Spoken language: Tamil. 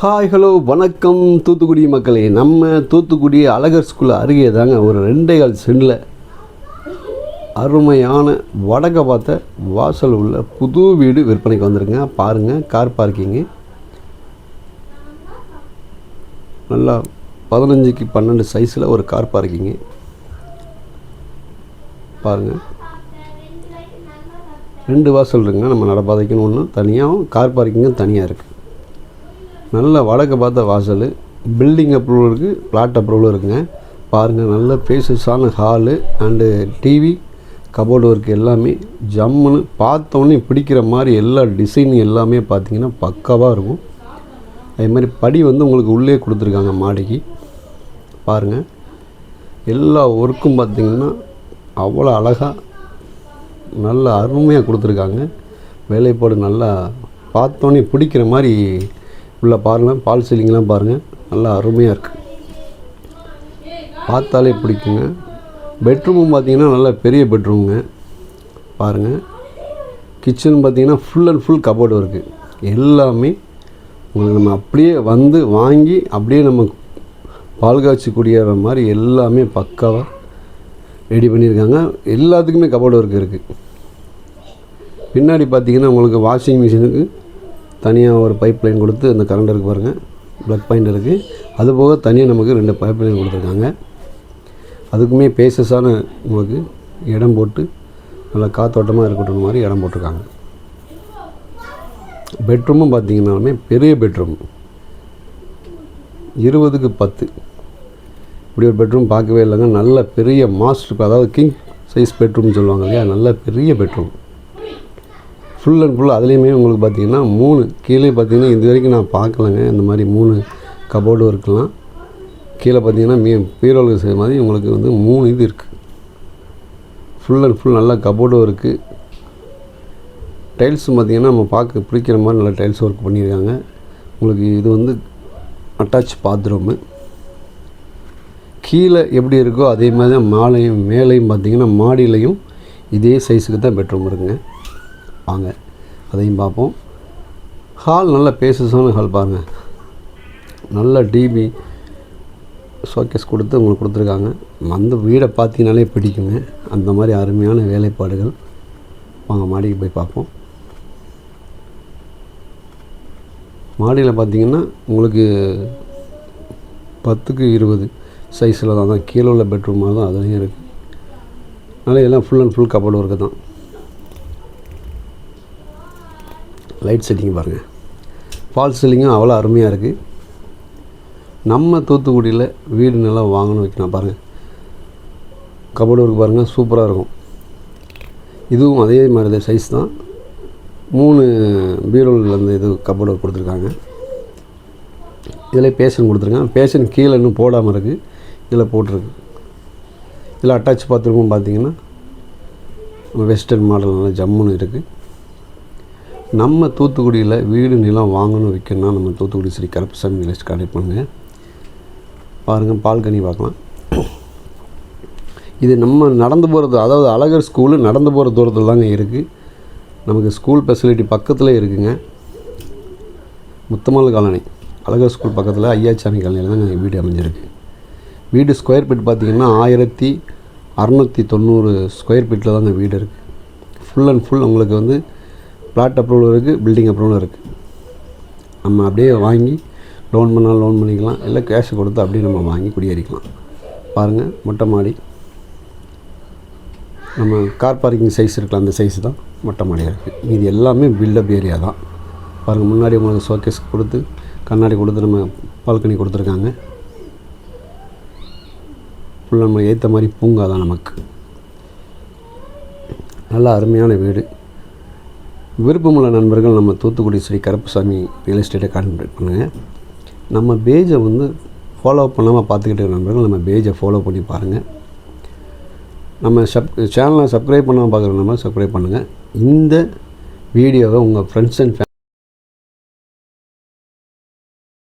ஹாய் ஹலோ வணக்கம் தூத்துக்குடி மக்களே. நம்ம தூத்துக்குடி அழகர் ஸ்கூல் அருகே தாங்க ஒரு 2.5 சென்டில் அருமையான வடக்க பார்த்த வாசல் உள்ள புது வீடு விற்பனைக்கு வந்துருங்க. பாருங்கள், கார் பார்க்கிங்கு நல்லா 15க்கு 12 சைஸில் ஒரு கார் பார்க்கிங்கு பாருங்கள். 2 வாசல் இருக்குங்க. நம்ம நடப்பாதைக்குன்னு ஒன்று தனியாகவும் கார் பார்க்கிங்கும் தனியாக இருக்குது. நல்ல வடக்கு பார்த்த வாசல், பில்டிங் அப்ரூவல் இருக்குது, பிளாட் அப்ரூவலும் இருக்குங்க. பாருங்கள், நல்ல பேசஸான hall and TV, cupboard work எல்லாமே ஜம்முன்னு பார்த்தோன்னே பிடிக்கிற மாதிரி எல்லா டிசைனிங் எல்லாமே பார்த்திங்கன்னா பக்காவாக இருக்கும். அதே மாதிரி படி உங்களுக்கு உள்ளே கொடுத்துருக்காங்க மாடிக்கு. பாருங்கள், எல்லா ஒர்க்கும் பார்த்திங்கன்னா அவ்வளோ அழகாக நல்ல அருமையாக கொடுத்துருக்காங்க. வேலைப்பாடு நல்லா பார்த்தோன்னே பிடிக்கிற மாதிரி உள்ள பாருங்கள். பால் சீலிங்லாம் பாருங்கள், நல்லா அருமையாக இருக்குது, பார்த்தாலே பிடிக்குங்க. பெட்ரூமும் பார்த்திங்கன்னா நல்ல பெரிய பெட்ரூமுங்க. பாருங்கள், கிச்சன் பார்த்திங்கன்னா ஃபுல் அண்ட் ஃபுல் கபோர்டு இருக்குது. எல்லாமே உங்களுக்கு நம்ம அப்படியே வந்து வாங்கி அப்படியே நம்ம பால் காய்ச்சி குடியேற மாதிரி எல்லாமே பக்காவாக ரெடி பண்ணியிருக்காங்க. எல்லாத்துக்குமே கபோர்டு ஒர்க் இருக்குது. பின்னாடி பார்த்திங்கன்னா உங்களுக்கு வாஷிங் மிஷினுக்கு தனியாக ஒரு பைப் லைன் கொடுத்து அந்த கரண்ட் இருக்குது பாருங்கள், ப்ளக் பாயிண்ட் இருக்குது. அதுபோக தனியாக நமக்கு 2 பைப் லைன் கொடுத்துருக்காங்க. அதுக்குமே பேசஸான உங்களுக்கு இடம் போட்டு நல்லா காற்றோட்டமாக இருக்கட்டும் மாதிரி இடம் போட்டிருக்காங்க. பெட்ரூமும் பார்த்திங்கனாலுமே பெரிய பெட்ரூம், 20க்கு 10 இப்படி ஒரு பெட்ரூம் பார்க்கவே இல்லைங்க. நல்ல பெரிய மாஸ்டர், அதாவது கிங் சைஸ் பெட்ரூம்னு சொல்லுவாங்க இல்லையா, நல்ல பெரிய பெட்ரூம் ஃபுல் அண்ட் ஃபுல். அதுலேயுமே உங்களுக்கு பார்த்திங்கன்னா 3 கீழே பார்த்திங்கன்னா இது வரைக்கும் நான் பார்க்கலங்க இந்த மாதிரி 3 கபோர்டு ஒர்க்கெலாம். கீழே பார்த்திங்கன்னா பீரோலுக்கு செய்கிற மாதிரி உங்களுக்கு 3 இது இருக்குது. ஃபுல் அண்ட் ஃபுல் நல்லா கபோர்டும் இருக்குது. டைல்ஸும் பார்த்திங்கன்னா நம்ம பார்க்க பிடிக்கிற மாதிரி நல்லா டைல்ஸ் ஒர்க் பண்ணியிருக்காங்க. உங்களுக்கு இது அட்டாச் பாத்ரூமு. கீழே எப்படி இருக்கோ அதே மாதிரி தான் மேலையும் பார்த்திங்கன்னா மாடியிலையும் இதே சைஸுக்கு தான் பெட்ரூம் இருக்குங்க. வாங்க அதையும் பார்ப்போம். ஹால் நல்ல பேசஸான ஹால் பாருங்கள். நல்ல டிவி ஷோகேஸ் கொடுத்து உங்களுக்கு கொடுத்துருக்காங்க. அந்த வீடை பார்த்தீங்கனாலே பிடிக்குங்க, அந்த மாதிரி அருமையான வேலைப்பாடுகள். வாங்க மாடிக்கு போய் பார்ப்போம். மாடியில் பார்த்திங்கன்னா உங்களுக்கு 10க்கு 20 சைஸில் தான் கீழே உள்ள பெட்ரூமாக தான் அதுலேயும் இருக்குது. அதனால் எல்லாம் full and full cupboard work தான். லைட் செட்டிங் பாருங்கள், ஃபால் சீலிங்கும் அவ்வளோ அருமையாக இருக்குது. நம்ம தூத்துக்குடியில் வீடு நல்லா வாங்கணும் வைக்கணும். பாருங்கள், கபோர்டு ஒர்க் பாருங்கள், சூப்பராக இருக்கும். இதுவும் அதே மாதிரி தான் சைஸ் தான். 3 பீரோவில் அந்த இது கபோர்டு ஒர்க் கொடுத்துருக்காங்க. இதில் பேஷன் கொடுத்துருக்காங்க. பேஷன் கீழே இன்னும் போடாமல் இருக்குது, இதில் போட்டிருக்கு. இதில் அட்டாச் பாத்ரூமும் பார்த்திங்கன்னா வெஸ்டர்ன் மாடல் நல்லா ஜம்முன்னு இருக்குது. நம்ம தூத்துக்குடியில் வீடு நிலம் வாங்கணும் விற்கணும்னா நம்ம Thoothukudi Sri Karuppasamy real estate contact பண்ணுங்கள். பாருங்கள், பால்கனி பார்க்கலாம். இது நம்ம நடந்து போகிறது, அதாவது அழகர் ஸ்கூலு நடந்து போகிற தூரத்தில் தாங்க இருக்குது. நமக்கு ஸ்கூல் ஃபெசிலிட்டி பக்கத்தில் இருக்குங்க. முத்தமால் காலனி, அழகர் ஸ்கூல் பக்கத்தில் ஐயாச்சாமி காலனியில் தாங்க வீடு அமைஞ்சிருக்கு. வீடு ஸ்கொயர் ஃபீட் பார்த்திங்கன்னா 1690 ஸ்கொயர் ஃபீட்டில் தாங்க வீடு இருக்குது. ஃபுல் அண்ட் ஃபுல் உங்களுக்கு பிளாட் அப்ரூவல் இருக்குது, பில்டிங் அப்ரூவலும் இருக்குது. நம்ம அப்படியே வாங்கி லோன் பண்ணாலும் லோன் பண்ணிக்கலாம், இல்லை கேஷ் கொடுத்து அப்படியே நம்ம வாங்கி குடியேறிக்கலாம். பாருங்கள், மொட்டை மாடி, நம்ம கார் பார்க்கிங் சைஸ் இருக்கலாம் அந்த சைஸ் தான் மொட்டை மாடியாக இருக்குது. இது எல்லாமே பில்டப் ஏரியா தான். பாருங்கள், முன்னாடி உங்களுக்கு ஷோகேஸ் கொடுத்து கண்ணாடி கொடுத்து நம்ம பால்கனி கொடுத்துருக்காங்க. ஃபுல் நம்ம ஏற்ற மாதிரி பூங்கா தான் நமக்கு. நல்லா அருமையான வீடு. விருப்பமுள்ள நண்பர்கள் நம்ம தூத்துக்குடி ஸ்ரீ கருப்பசாமி ரியல் எஸ்டேட்டை கான்டாக்ட் பண்ணுங்கள். நம்ம பேஜை ஃபாலோ பண்ணாமல் பார்த்துக்கிட்டு இருக்க நண்பர்கள் நம்ம பேஜை ஃபாலோ பண்ணி பாருங்கள். நம்ம சேனலை சப்ஸ்கிரைப் பண்ணாமல் பார்க்குற நம்பர் சப்ஸ்கிரைப் பண்ணுங்கள். இந்த வீடியோவை உங்கள் ஃப்ரெண்ட்ஸ் அண்ட்